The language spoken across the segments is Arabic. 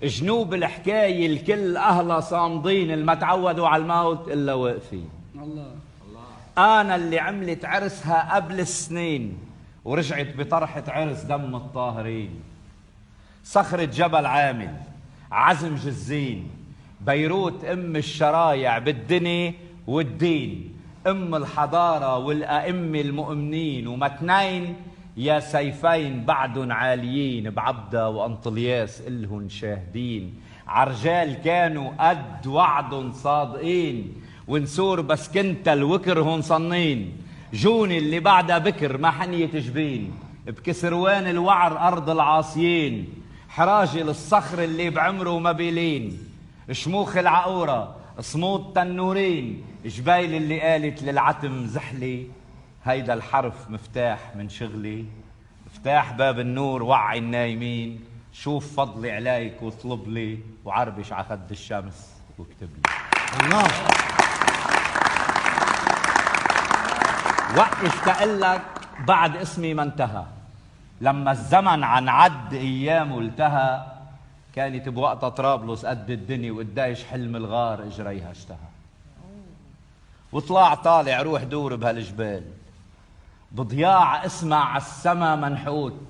جنوب الحكاية الكل أهلا صامدين، اللي ما تعودوا على الموت إلا واقفين. الله أنا اللي عملت عرسها قبل السنين ورجعت بطرحة عرس دم الطاهرين. صخرة جبل عامل، عزم جزين، بيروت أم الشرايع بالدنيا والدين، أم الحضارة والأئمة المؤمنين، ومتنين يا سيفين بعدن عاليين، بعبدة وأنطلياس إلهن شاهدين. عرجال كانوا قد وعدن صادقين، ونسور بس كنت الوكرهن صنين. جوني اللي بعدها بكر ما حنيت جبين، بكسروان الوعر أرض العاصيين. حراجي للصخر اللي بعمره مبيلين، شموخ العقورة صمود تنورين. جبايل اللي قالت للعتم زحلي، هيدا الحرف مفتاح من شغلي. مفتاح باب النور وعي النايمين، شوف فضلي عليك واطلب لي، وعربش على خد الشمس واكتب لي. الله. وقف تقلك بعد اسمي ما انتهى، لما الزمن عن عد ايامه التهى. كانت بوقتها طرابلس قد الدنيا، وقديش حلم الغار اجريها اشتهى. وطلع طالع روح دور بهالجبال، بضياع اسمع عالسما منحوت.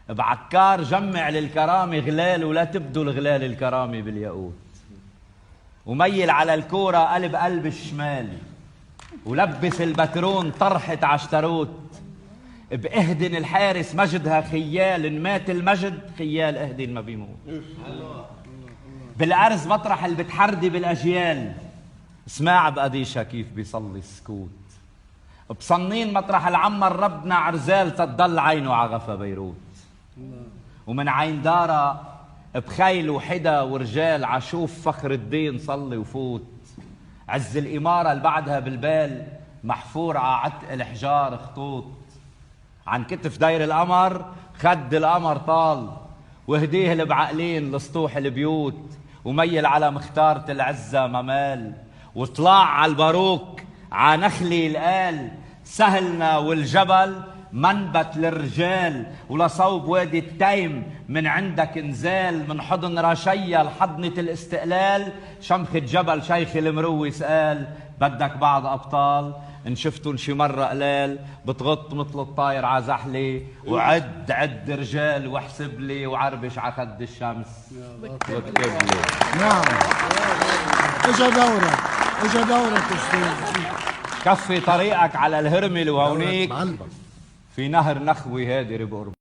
بعكار جمع للكرامة غلال، ولا تبدو الغلال الكرامة بالياقوت. وميل على الكورة قلب قلب الشمال، ولبس البترون طرحة عشتروت. باهدن الحارس مجدها خيال، ان مات المجد خيال اهدن ما بيموت. بالارز مطرح اللي بتحردي بالاجيال، اسمع بقديشها كيف بيصلي السكوت. بصنين مطرح العمر ربنا عرزال، تضل عينه عغفا بيروت. ومن عين دارا بخيل وحدا ورجال، عشوف فخر الدين صلي وفوت. عز الإمارة اللي بعدها بالبال، محفور عتق الحجار خطوط. عن كتف داير القمر خد القمر طال، وهديه اللي بعقلين لسطوح البيوت. وميل على مختارة العزة ممال، وطلع على الباروك عنخلي القال. سهلنا والجبل منبت للرجال، ولصوب وادي التيم من عندك نزال. من حضن رشيا لحضنة الاستقلال، شمخة جبل شيخ المروي سأل. بدك بعض أبطال إن شفتن شي مرة قلال، بتغط مثل الطاير عزحلي. وعد عد رجال واحسب لي، وعربش على خد الشمس واكتب لي. نعم، اجا دورك استاذ. كفي طريقك على الهرمل، وهونيك في نهر نخوي هادر بقرب.